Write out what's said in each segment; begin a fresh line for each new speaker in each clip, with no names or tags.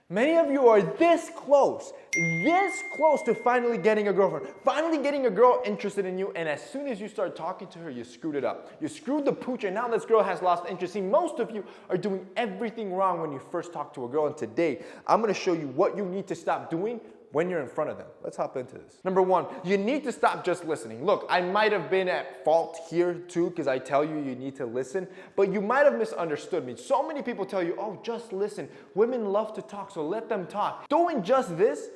Many of you are this close to finally getting a girlfriend, finally getting a girl interested in you, and as soon as you start talking to her, you screwed it up. You screwed the pooch, and now this girl has lost interest. See, most of you are doing everything wrong when you first talk to a girl, and today, I'm going to show you what you need to stop doing when you're in front of them. Let's hop into this. Number one, you need to stop just listening. Look, I might have been at fault here too, because I tell you need to listen, but you might have misunderstood me. So many people tell you, oh, just listen. Women love to talk, so let them talk. Doing just this,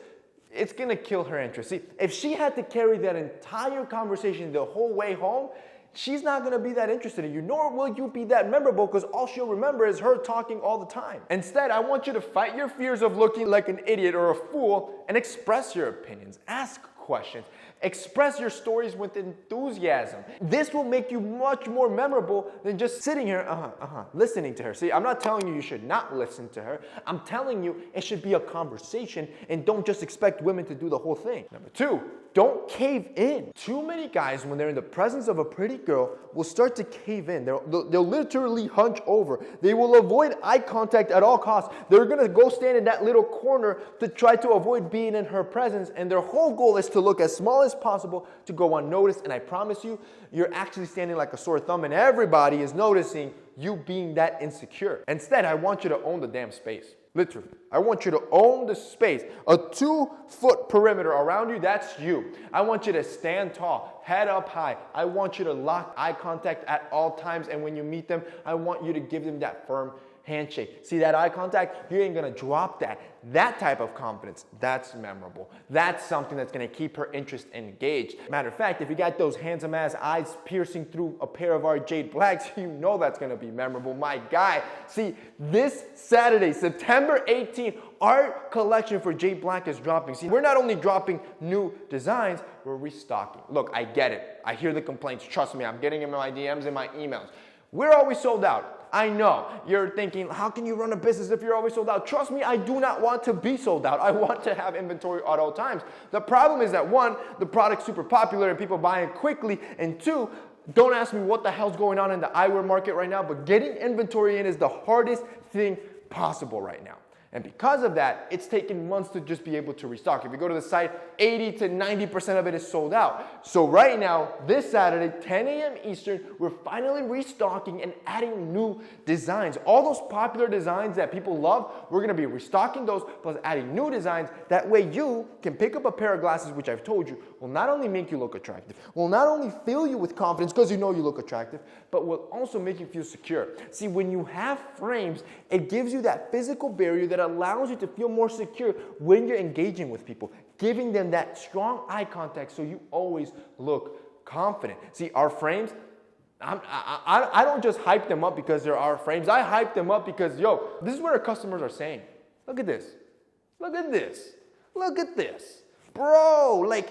it's gonna kill her interest. See, if she had to carry that entire conversation the whole way home, she's not gonna be that interested in you, nor will you be that memorable, because all she'll remember is her talking all the time. Instead, I want you to fight your fears of looking like an idiot or a fool and express your opinions. Ask questions. Express your stories with enthusiasm. This will make you much more memorable than just sitting here, listening to her. See, I'm not telling you you should not listen to her. I'm telling you it should be a conversation, and don't just expect women to do the whole thing. Number two, don't cave in. Too many guys, when they're in the presence of a pretty girl, will start to cave in. They'll literally hunch over. They will avoid eye contact at all costs. They're gonna go stand in that little corner to try to avoid being in her presence, and their whole goal is to look as small as possible to go unnoticed, and I promise you, you're actually standing like a sore thumb, and everybody is noticing you being that insecure. Instead, I want you to own the damn space. Literally. I want you to own the space. A 2-foot perimeter around you, that's you. I want you to stand tall, head up high. I want you to lock eye contact at all times, and when you meet them, I want you to give them that firm handshake. See that eye contact? You ain't gonna drop that. That type of confidence, that's memorable. That's something that's gonna keep her interest engaged. Matter of fact, if you got those handsome ass eyes piercing through a pair of our Jade Blacks, you know that's gonna be memorable. My guy, see, this Saturday, September 18th, our collection for Jade Black is dropping. See, we're not only dropping new designs, we're restocking. Look, I get it. I hear the complaints. Trust me, I'm getting them in my DMs and my emails. We're always sold out. I know. You're thinking, how can you run a business if you're always sold out? Trust me, I do not want to be sold out. I want to have inventory at all times. The problem is that one, the product's super popular and people buy it quickly, and two, don't ask me what the hell's going on in the eyewear market right now, but getting inventory in is the hardest thing possible right now. And because of that, it's taken months to just be able to restock. If you go to the site, 80 to 90% of it is sold out. So right now, this Saturday, 10 a.m. Eastern, we're finally restocking and adding new designs. All those popular designs that people love, we're gonna be restocking those, plus adding new designs. That way you can pick up a pair of glasses, which I've told you, will not only make you look attractive, will not only fill you with confidence because you know you look attractive, but will also make you feel secure. See, when you have frames, it gives you that physical barrier that allows you to feel more secure when you're engaging with people, giving them that strong eye contact so you always look confident. See, our frames, I don't just hype them up because they're our frames. I hype them up because, yo, this is what our customers are saying. Look at this. Look at this. Look at this. Bro, like,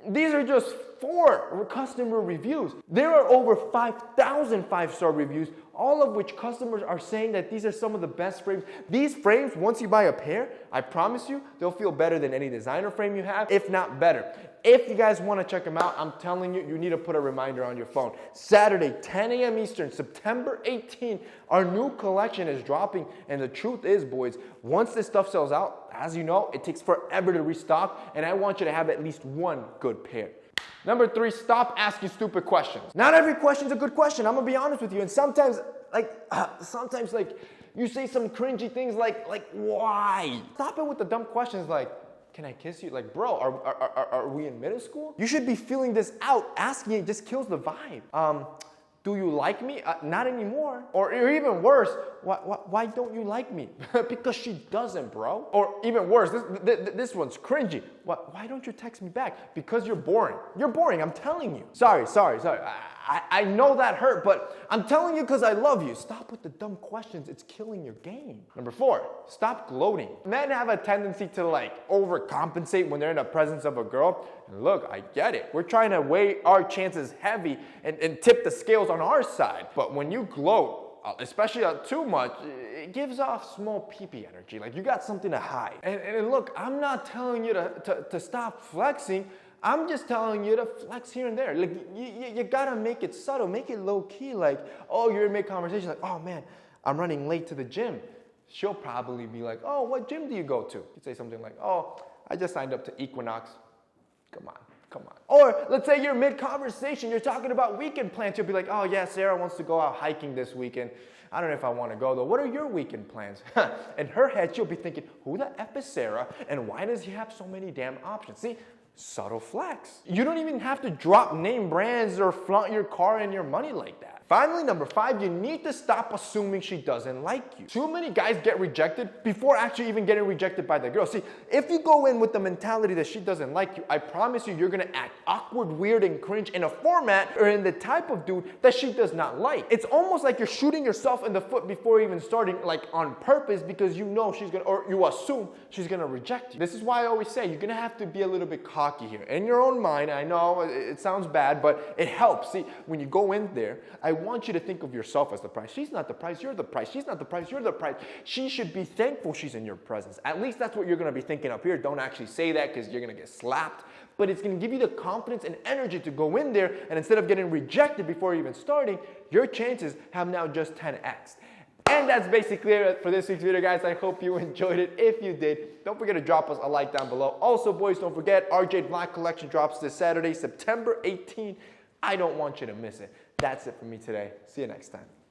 these are just 4 customer reviews. There are over 5,000 5-star reviews, all of which customers are saying that these are some of the best frames. These frames, once you buy a pair, I promise you, they'll feel better than any designer frame you have, if not better. If you guys want to check them out, I'm telling you, you need to put a reminder on your phone. Saturday, 10 a.m. Eastern, September 18th, our new collection is dropping, and the truth is, boys, once this stuff sells out, as you know, it takes forever to restock, and I want you to have at least one good pair. Number 3, stop asking stupid questions. Not every question's a good question. I'm gonna be honest with you. And sometimes you say some cringy things like why? Stop it with the dumb questions like, can I kiss you? Like, bro, are we in middle school? You should be feeling this out. Asking it just kills the vibe. Do you like me? Not anymore. Or even worse, why don't you like me? Because she doesn't, bro. Or even worse, this one's cringy. Why don't you text me back? Because you're boring. You're boring, I'm telling you. Sorry. I know that hurt, but I'm telling you because I love you. Stop with the dumb questions. It's killing your game. Number 4, stop gloating. Men have a tendency to overcompensate when they're in the presence of a girl. And look, I get it. We're trying to weigh our chances heavy and tip the scales on our side. But when you gloat, especially too much, it gives off small pee-pee energy. Like you got something to hide. And look, I'm not telling you to stop flexing. I'm just telling you to flex here and there. Like you gotta make it subtle, make it low key. Like, oh, you're in mid-conversation, like, oh man, I'm running late to the gym. she'll probably be like, oh, what gym do you go to? You'd say something like, oh, I just signed up to Equinox. Come on. Or let's say you're mid-conversation, you're talking about weekend plans. You'll be like, oh yeah, Sarah wants to go out hiking this weekend. I don't know if I want to go though. What are your weekend plans? In her head, she'll be thinking, who the F is Sarah and why does he have so many damn options? See, subtle flex. You don't even have to drop name brands or flaunt your car and your money like that. Finally, number 5, you need to stop assuming she doesn't like you. Too many guys get rejected before actually even getting rejected by the girl. See, if you go in with the mentality that she doesn't like you, I promise you're gonna act awkward, weird, and cringe in a format or in the type of dude that she does not like. It's almost like you're shooting yourself in the foot before even starting, like on purpose, because you know she's gonna, or you assume she's gonna reject you. This is why I always say you're gonna have to be a little bit cocky here. In your own mind, I know it sounds bad, but it helps. See, when you go in there, I want you to think of yourself as the prize. She's not the prize, you're the prize. She's not the prize, you're the prize. She should be thankful she's in your presence. At least that's what you're gonna be thinking up here. Don't actually say that because you're gonna get slapped. But it's gonna give you the confidence and energy to go in there, and instead of getting rejected before even starting, your chances have now just 10x. And that's basically it for this week's video, guys. I hope you enjoyed it. If you did, don't forget to drop us a like down below. Also, boys, don't forget, RJ Black Collection drops this Saturday, September 18th. I don't want you to miss it. That's it for me today. See you next time.